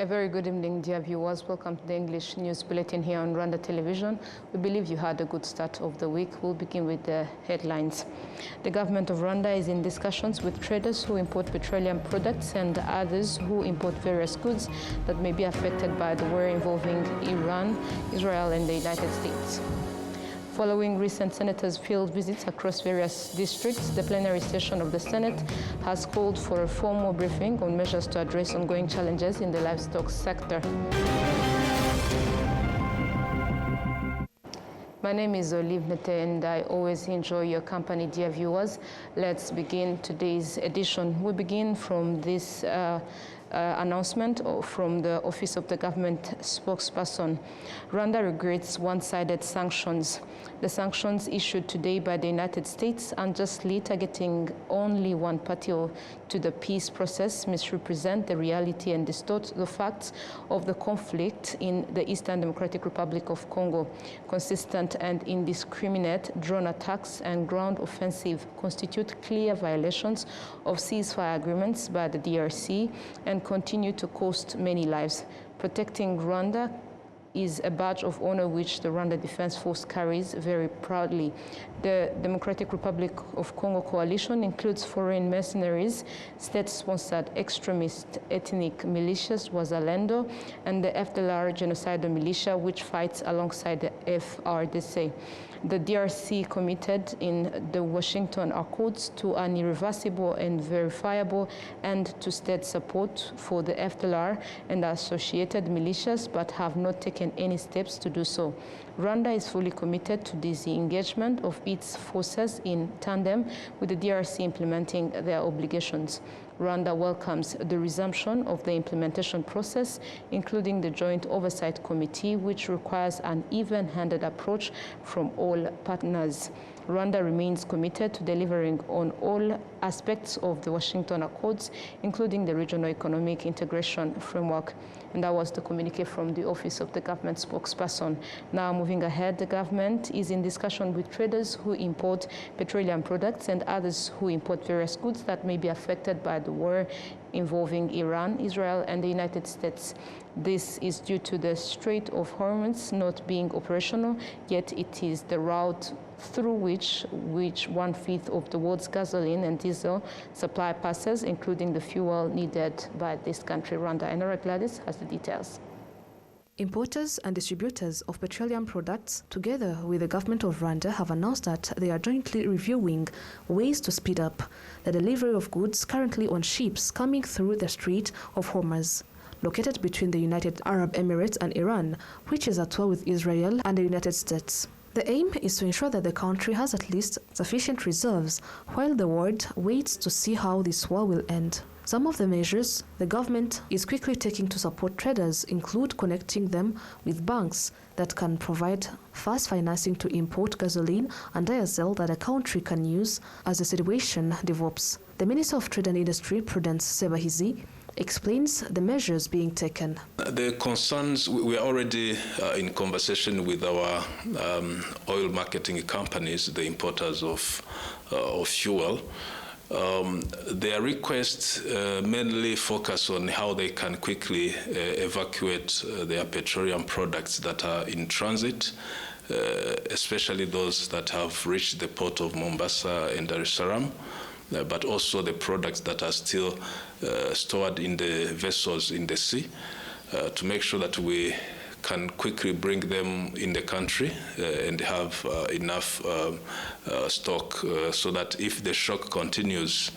A very good evening, dear viewers. Welcome to the English News Bulletin here on Rwanda Television. We believe you had a good start of the week. We'll begin with the headlines. The government of Rwanda is in discussions with traders who import petroleum products and others who import various goods that may be affected by the war involving Iran, Israel, and the United States. Following recent senators' field visits across various districts, the plenary session of the Senate has called for a formal briefing on measures to address ongoing challenges in the livestock sector. My name is Olive Nete, and I always enjoy your company, dear viewers. Let's begin today's edition. We begin from this announcement from the Office of the Government Spokesperson. Rwanda regrets one-sided sanctions. The sanctions issued today by the United States, unjustly targeting only one party to the peace process, misrepresent the reality and distort the facts of the conflict in the Eastern Democratic Republic of Congo. Consistent and indiscriminate drone attacks and ground offensive constitute clear violations of ceasefire agreements by the DRC and continue to cost many lives. Protecting Rwanda is a badge of honor which the Rwanda Defense Force carries very proudly. The Democratic Republic of Congo coalition includes foreign mercenaries, state-sponsored extremist ethnic militias, Wazalendo, and the FDLR genocidal militia, which fights alongside the FRDC. The DRC committed in the Washington Accords to an irreversible and verifiable end to state support for the FDLR and associated militias, but have not taken any steps to do so. Rwanda is fully committed to disengagement of its forces in tandem with the DRC implementing their obligations. Rwanda welcomes the resumption of the implementation process, including the Joint Oversight Committee, which requires an even-handed approach from all partners. Rwanda remains committed to delivering on all aspects of the Washington Accords, including the Regional Economic Integration Framework. And that was the communique from the Office of the Government Spokesperson. Now, moving ahead, the government is in discussion with traders who import petroleum products and others who import various goods that may be affected by the war involving Iran, Israel, and the United States. This is due to the Strait of Hormuz not being operational, yet it is the route through which 1/5 of the world's gasoline and diesel supply passes, including the fuel needed by this country, Rwanda. And Nora Gladys has the details. Importers and distributors of petroleum products, together with the government of Rwanda, have announced that they are jointly reviewing ways to speed up the delivery of goods currently on ships coming through the Strait of Hormuz, located between the United Arab Emirates and Iran, which is at war with Israel and the United States. The aim is to ensure that the country has at least sufficient reserves, while the world waits to see how this war will end. Some of the measures the government is quickly taking to support traders include connecting them with banks that can provide fast financing to import gasoline and diesel that a country can use as the situation develops. The Minister of Trade and Industry, Prudence Sebahizi, explains the measures being taken. The concerns, we are already in conversation with our oil marketing companies, the importers of fuel. Their requests mainly focus on how they can quickly evacuate their petroleum products that are in transit, especially those that have reached the port of Mombasa and Dar es Salaam, but also the products that are still stored in the vessels in the sea, to make sure that we can quickly bring them in the country and have enough stock so that if the shock continues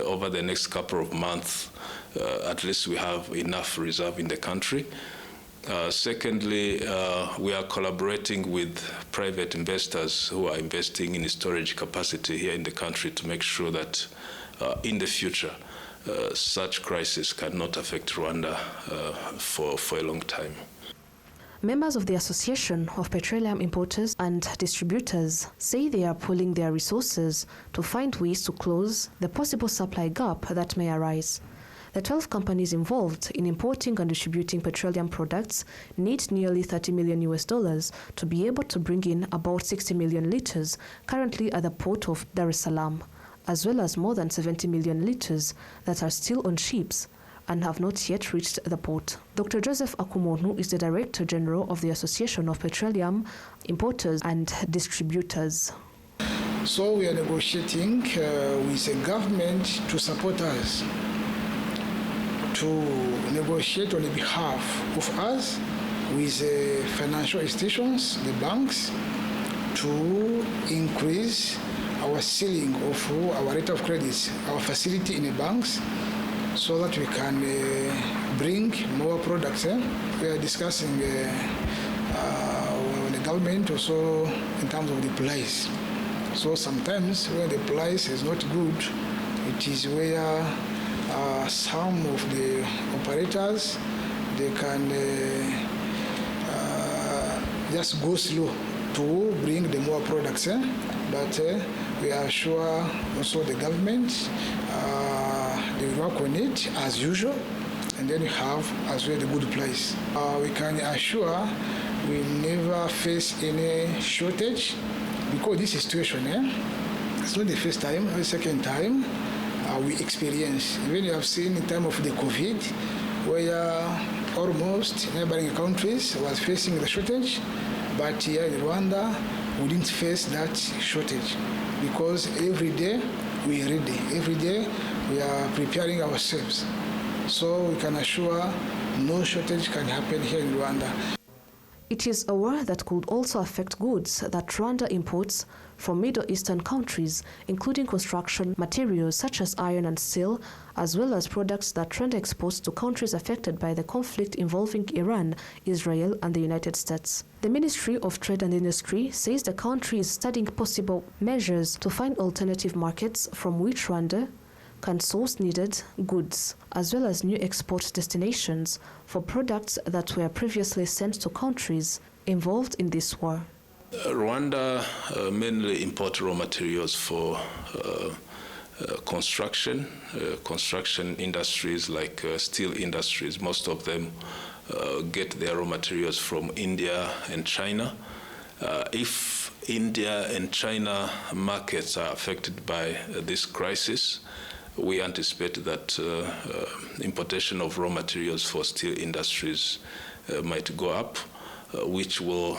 over the next couple of months, at least we have enough reserve in the country. Secondly, we are collaborating with private investors who are investing in storage capacity here in the country to make sure that in the future, such crisis cannot affect Rwanda for a long time. Members of the Association of Petroleum Importers and Distributors say they are pooling their resources to find ways to close the possible supply gap that may arise. The 12 companies involved in importing and distributing petroleum products need nearly $30 million to be able to bring in about 60 million liters currently at the port of Dar es Salaam, as well as more than 70 million liters that are still on ships and have not yet reached the port. Dr. Joseph Akumuntu is the Director General of the Association of Petroleum Importers and Distributors. So we are negotiating with the government to support us, to negotiate on the behalf of us with the financial institutions, the banks, to increase our ceiling of our rate of credit, our facility in the banks, so that we can bring more products. We are discussing with the government also in terms of the price. So sometimes when the price is not good, it is where some of the operators, they can just go slow to bring the more products. But we are sure also the government, they work on it as usual, and then we have as well the good price. We can assure we never face any shortage, because this situation, it's not the first time or the second time we experience. Even you have seen in time of the COVID, where almost neighboring countries was facing the shortage, but here in Rwanda, we didn't face that shortage, because every day we are ready. Every day we are preparing ourselves. So we can assure no shortage can happen here in Rwanda. It is a war that could also affect goods that Rwanda imports from Middle Eastern countries, including construction materials such as iron and steel, as well as products that Rwanda exports to countries affected by the conflict involving Iran, Israel, and the United States. The Ministry of Trade and Industry says the country is studying possible measures to find alternative markets from which Rwanda can source needed goods, as well as new export destinations for products that were previously sent to countries involved in this war. Rwanda mainly import raw materials for construction industries like steel industries. Most of them get their raw materials from India and China. If India and China markets are affected by this crisis, we anticipate that importation of raw materials for steel industries might go up, which will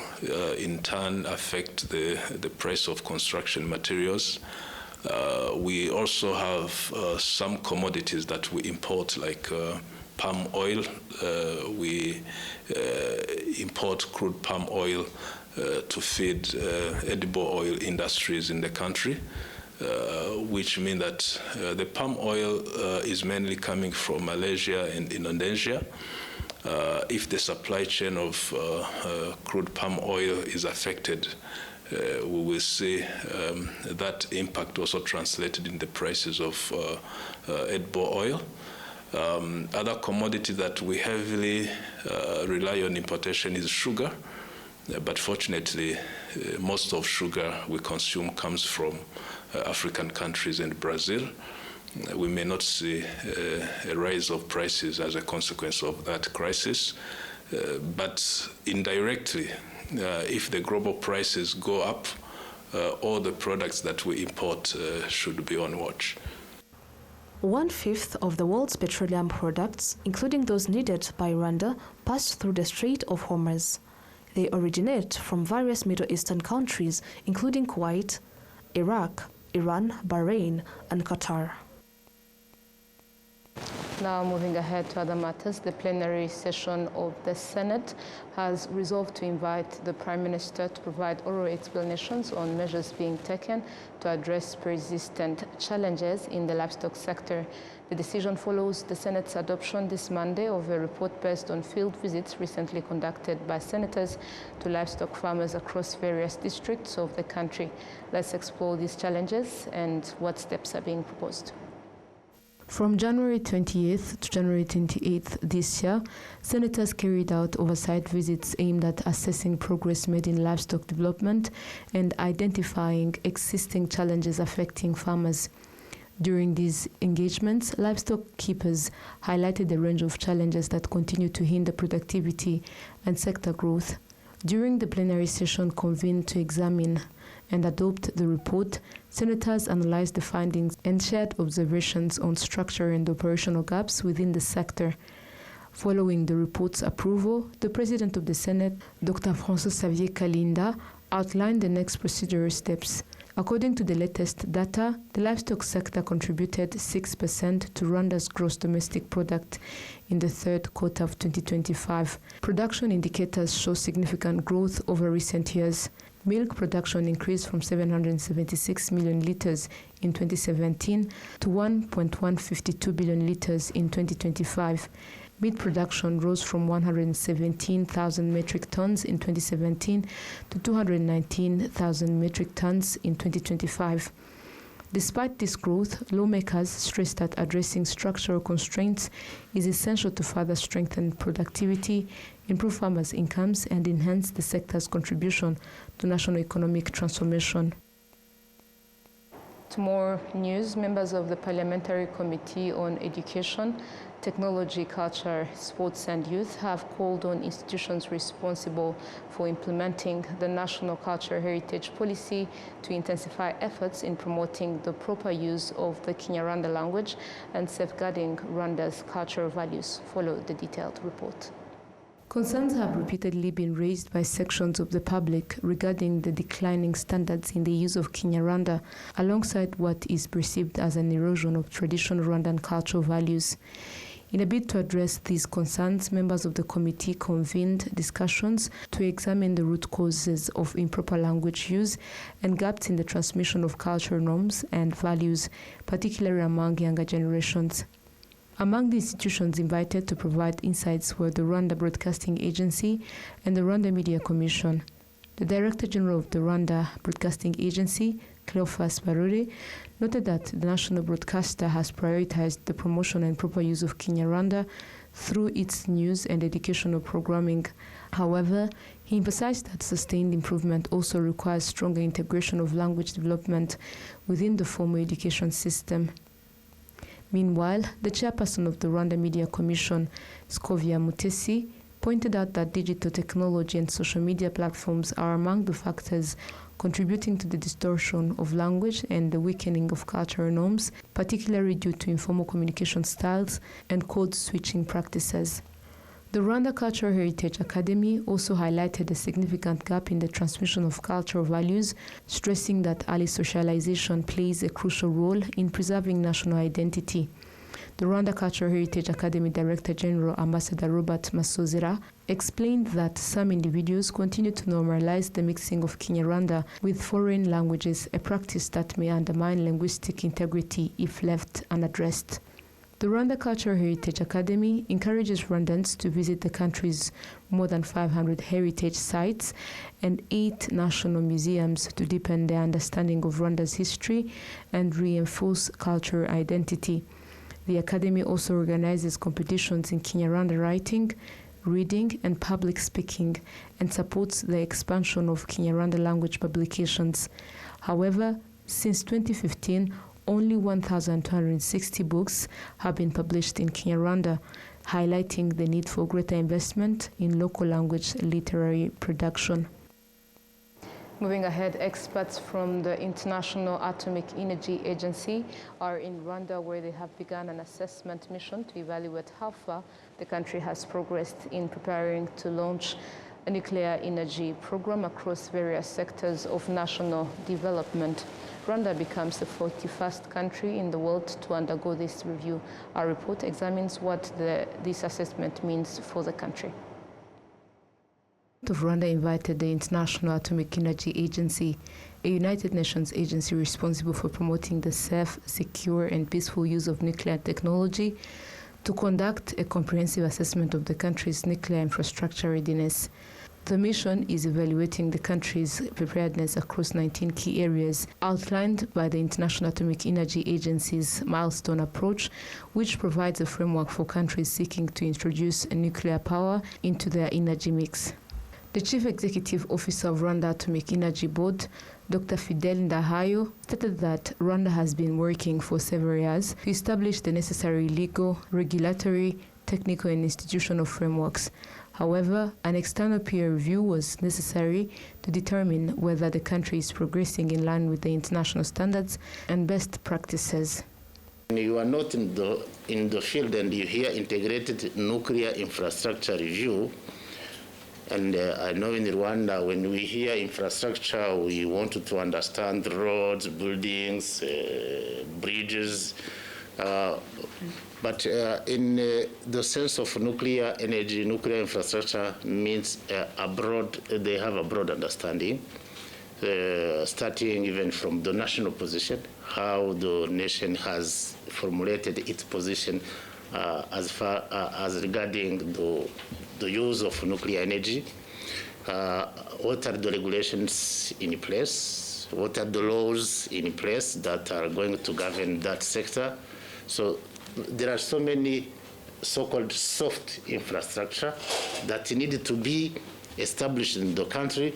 in turn affect the price of construction materials. We also have some commodities that we import, like palm oil. We import crude palm oil to feed edible oil industries in the country. Which means that the palm oil is mainly coming from Malaysia and Indonesia. If the supply chain of crude palm oil is affected, we will see that impact also translated in the prices of edible oil. Other commodity that we heavily rely on importation is sugar. But fortunately, most of sugar we consume comes from African countries and Brazil. We may not see a rise of prices as a consequence of that crisis, but indirectly, if the global prices go up, all the products that we import should be on watch. 1/5 of the world's petroleum products, including those needed by Rwanda, pass through the Strait of Hormuz. They originate from various Middle Eastern countries, including Kuwait, Iraq, Iran, Bahrain, and Qatar. Now moving ahead to other matters, the plenary session of the Senate has resolved to invite the Prime Minister to provide oral explanations on measures being taken to address persistent challenges in the livestock sector. The decision follows the Senate's adoption this Monday of a report based on field visits recently conducted by senators to livestock farmers across various districts of the country. Let's explore these challenges and what steps are being proposed. From January 28th to January 28th this year, senators carried out oversight visits aimed at assessing progress made in livestock development and identifying existing challenges affecting farmers. During these engagements, livestock keepers highlighted the range of challenges that continue to hinder productivity and sector growth. During the plenary session convened to examine and adopt the report, senators analyzed the findings and shared observations on structure and operational gaps within the sector. Following the report's approval, the President of the Senate, Dr. François-Xavier Kalinda, outlined the next procedural steps. According to the latest data, the livestock sector contributed 6% to Rwanda's gross domestic product in the third quarter of 2025. Production indicators show significant growth over recent years. Milk production increased from 776 million liters in 2017 to 1.152 billion liters in 2025. Meat production rose from 117,000 metric tons in 2017 to 219,000 metric tons in 2025. Despite this growth, lawmakers stressed that addressing structural constraints is essential to further strengthen productivity, improve farmers' incomes, and enhance the sector's contribution to national economic transformation. To more news, members of the Parliamentary Committee on Education, Technology, Culture, Sports and Youth have called on institutions responsible for implementing the National Cultural Heritage Policy to intensify efforts in promoting the proper use of the Kinyarwanda language and safeguarding Rwanda's cultural values. Follow the detailed report. Concerns have repeatedly been raised by sections of the public regarding the declining standards in the use of Kinyarwanda, alongside what is perceived as an erosion of traditional Rwandan cultural values. In a bid to address these concerns, members of the committee convened discussions to examine the root causes of improper language use and gaps in the transmission of cultural norms and values, particularly among younger generations. Among the institutions invited to provide insights were the Rwanda Broadcasting Agency and the Rwanda Media Commission. The Director General of the Rwanda Broadcasting Agency, Cleophas Barure, noted that the national broadcaster has prioritized the promotion and proper use of Kinyarwanda through its news and educational programming. However, he emphasized that sustained improvement also requires stronger integration of language development within the formal education system. Meanwhile, the chairperson of the Rwanda Media Commission, Scovia Mutesi, pointed out that digital technology and social media platforms are among the factors contributing to the distortion of language and the weakening of cultural norms, particularly due to informal communication styles and code-switching practices. The Rwanda Cultural Heritage Academy also highlighted a significant gap in the transmission of cultural values, stressing that early socialization plays a crucial role in preserving national identity. The Rwanda Cultural Heritage Academy Director General Ambassador Robert Masozera explained that some individuals continue to normalize the mixing of Kinyarwanda with foreign languages, a practice that may undermine linguistic integrity if left unaddressed. The Rwanda Cultural Heritage Academy encourages Rwandans to visit the country's more than 500 heritage sites and 8 national museums to deepen their understanding of Rwanda's history and reinforce cultural identity. The Academy also organizes competitions in Kinyarwanda writing, reading, and public speaking, and supports the expansion of Kinyarwanda language publications. However, since 2015, only 1,260 books have been published in Kinyarwanda, highlighting the need for greater investment in local language literary production. Moving ahead, experts from the International Atomic Energy Agency are in Rwanda, where they have begun an assessment mission to evaluate how far the country has progressed in preparing to launch a nuclear energy program across various sectors of national development. Rwanda becomes the 41st country in the world to undergo this review. Our report examines what this assessment means for the country. Of Rwanda invited the International Atomic Energy Agency, a United Nations agency responsible for promoting the safe, secure, and peaceful use of nuclear technology, to conduct a comprehensive assessment of the country's nuclear infrastructure readiness. The mission is evaluating the country's preparedness across 19 key areas outlined by the International Atomic Energy Agency's milestone approach, which provides a framework for countries seeking to introduce nuclear power into their energy mix. The Chief Executive Officer of Rwanda Atomic Energy Board, Dr. Fidel Ndahayo, stated that Rwanda has been working for several years to establish the necessary legal, regulatory, technical and institutional frameworks. However, an external peer review was necessary to determine whether the country is progressing in line with the international standards and best practices. When you are not in the field and you hear integrated nuclear infrastructure review, and I know in Rwanda, when we hear infrastructure, we wanted to understand roads, buildings, bridges. But in the sense of nuclear energy, nuclear infrastructure means they have a broad understanding, starting even from the national position, how the nation has formulated its position as far as regarding the use of nuclear energy, what are the regulations in place, what are the laws in place that are going to govern that sector. So there are so many so-called soft infrastructure that needed to be established in the country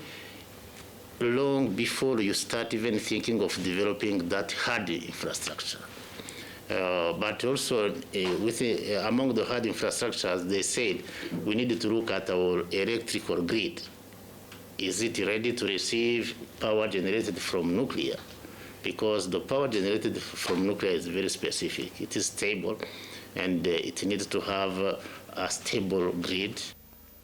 long before you start even thinking of developing that hard infrastructure. But also among the hard infrastructures, they said we needed to look at our electrical grid. Is it ready to receive power generated from nuclear? Because the power generated from nuclear is very specific. It is stable, and it needs to have a stable grid.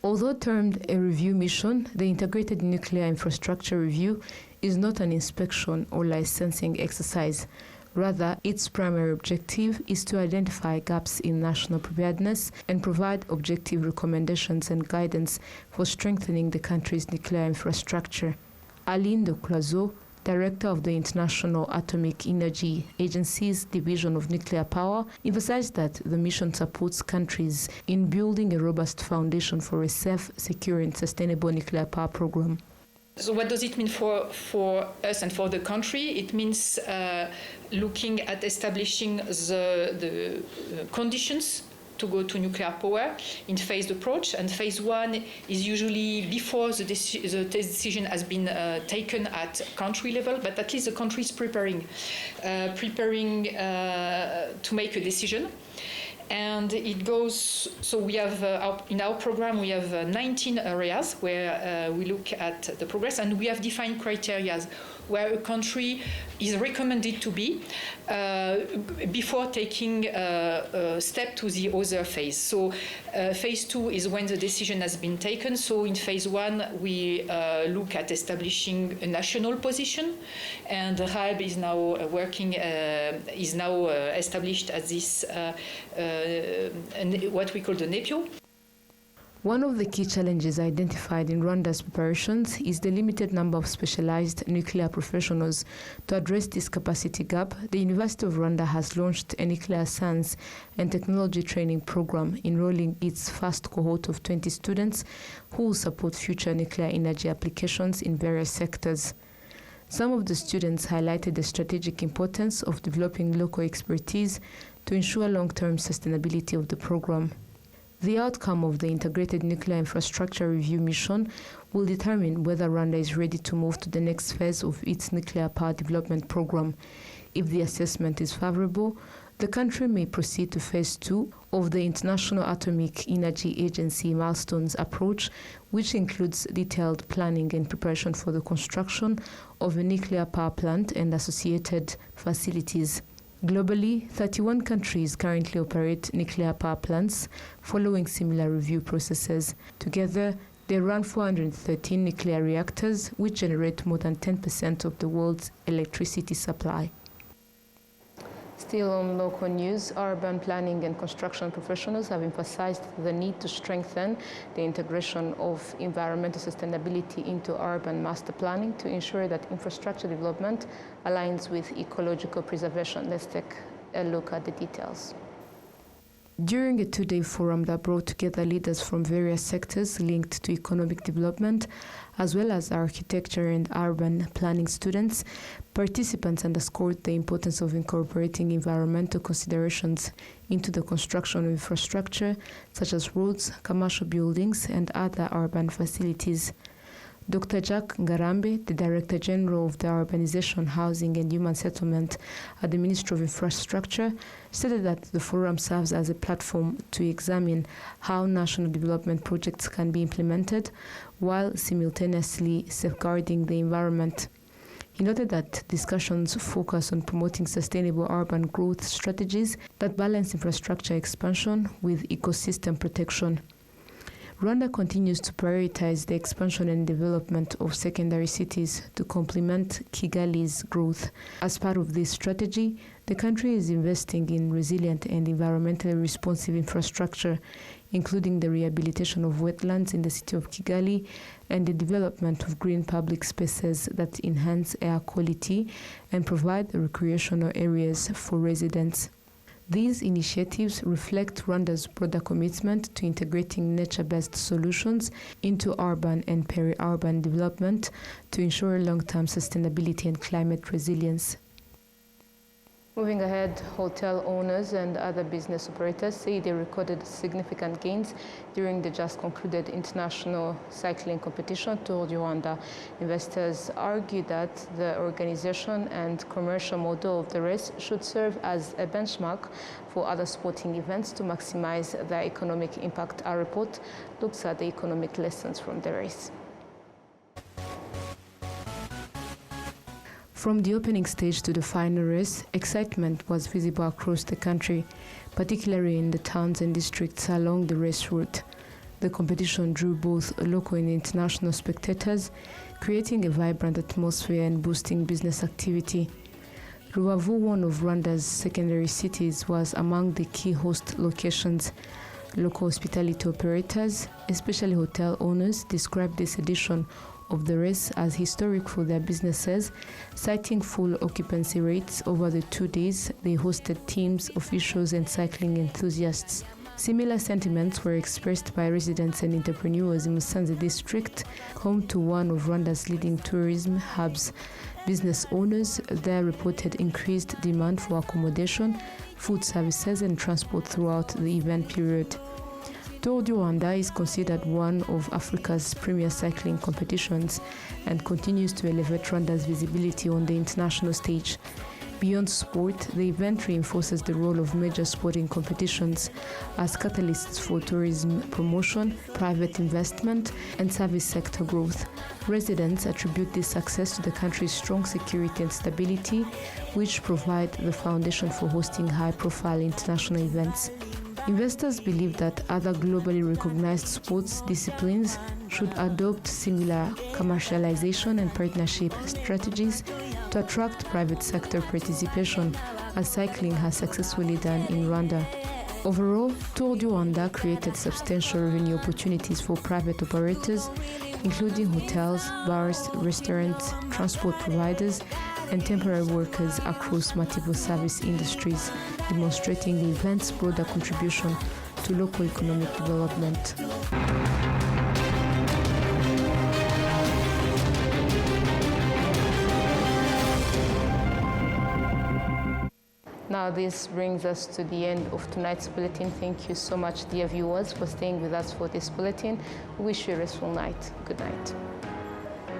Although termed a review mission, the Integrated Nuclear Infrastructure Review is not an inspection or licensing exercise. Rather, its primary objective is to identify gaps in national preparedness and provide objective recommendations and guidance for strengthening the country's nuclear infrastructure. Aline de Cloiseau, Director of the International Atomic Energy Agency's Division of Nuclear Power, emphasized that the mission supports countries in building a robust foundation for a safe, secure, and sustainable nuclear power program. So what does it mean for us and for the country? It means looking at establishing the conditions to go to nuclear power in phased approach. And phase one is usually before the decision has been taken at country level, but at least the country is preparing to make a decision. And it goes, so we have, in our program, we have 19 areas where we look at the progress, and we have defined criteria where a country is recommended to be before taking a step to the other phase. So phase two is when the decision has been taken. So in phase one, we look at establishing a national position, and the RAB is now established as this what we call the NEPIO. One of the key challenges identified in Rwanda's preparations is the limited number of specialized nuclear professionals. To address this capacity gap, the University of Rwanda has launched a nuclear science and technology training program, enrolling its first cohort of 20 students who will support future nuclear energy applications in various sectors. Some of the students highlighted the strategic importance of developing local expertise to ensure long-term sustainability of the program. The outcome of the Integrated Nuclear Infrastructure Review mission will determine whether Rwanda is ready to move to the next phase of its nuclear power development program. If the assessment is favorable, the country may proceed to phase two of the International Atomic Energy Agency milestones approach, which includes detailed planning and preparation for the construction of a nuclear power plant and associated facilities. Globally, 31 countries currently operate nuclear power plants following similar review processes. Together, they run 413 nuclear reactors, which generate more than 10% of the world's electricity supply. Still on local news, urban planning and construction professionals have emphasized the need to strengthen the integration of environmental sustainability into urban master planning to ensure that infrastructure development aligns with ecological preservation. Let's take a look at the details. During a two-day forum that brought together leaders from various sectors linked to economic development, as well as architecture and urban planning students, participants underscored the importance of incorporating environmental considerations into the construction of infrastructure, such as roads, commercial buildings, and other urban facilities. Dr. Jack Ngarambe, the Director General of the Urbanization, Housing and Human Settlement at the Ministry of Infrastructure, stated that the forum serves as a platform to examine how national development projects can be implemented while simultaneously safeguarding the environment. He noted that discussions focus on promoting sustainable urban growth strategies that balance infrastructure expansion with ecosystem protection. Rwanda continues to prioritize the expansion and development of secondary cities to complement Kigali's growth. As part of this strategy, the country is investing in resilient and environmentally responsive infrastructure, including the rehabilitation of wetlands in the city of Kigali and the development of green public spaces that enhance air quality and provide recreational areas for residents. These initiatives reflect Rwanda's broader commitment to integrating nature-based solutions into urban and peri-urban development to ensure long-term sustainability and climate resilience. Moving ahead, hotel owners and other business operators say they recorded significant gains during the just concluded international cycling competition, Tour du Rwanda. Investors argue that the organization and commercial model of the race should serve as a benchmark for other sporting events to maximize their economic impact. Our report looks at the economic lessons from the race. From the opening stage to the final race, excitement was visible across the country, particularly in the towns and districts along the race route. The competition drew both local and international spectators, creating a vibrant atmosphere and boosting business activity. Rubavu, one of Rwanda's secondary cities, was among the key host locations. Local hospitality operators, especially hotel owners, described this edition of the race as historic for their businesses, citing full occupancy rates over the 2 days they hosted teams, officials, and cycling enthusiasts. Similar sentiments were expressed by residents and entrepreneurs in Musanze district, home to one of Rwanda's leading tourism hubs. Business owners there reported increased demand for accommodation, food services, and transport throughout the event period. Tour du Rwanda is considered one of Africa's premier cycling competitions and continues to elevate Rwanda's visibility on the international stage. Beyond sport, the event reinforces the role of major sporting competitions as catalysts for tourism promotion, private investment, and service sector growth. Residents attribute this success to the country's strong security and stability, which provide the foundation for hosting high-profile international events. Investors believe that other globally recognized sports disciplines should adopt similar commercialization and partnership strategies to attract private sector participation, as cycling has successfully done in Rwanda. Overall, Tour du Rwanda created substantial revenue opportunities for private operators, including hotels, bars, restaurants, transport providers, and temporary workers across multiple service industries, demonstrating the event's broader contribution to local economic development. Now this brings us to the end of tonight's bulletin. Thank you so much, dear viewers, for staying with us for this bulletin. We wish you a restful night. Good night.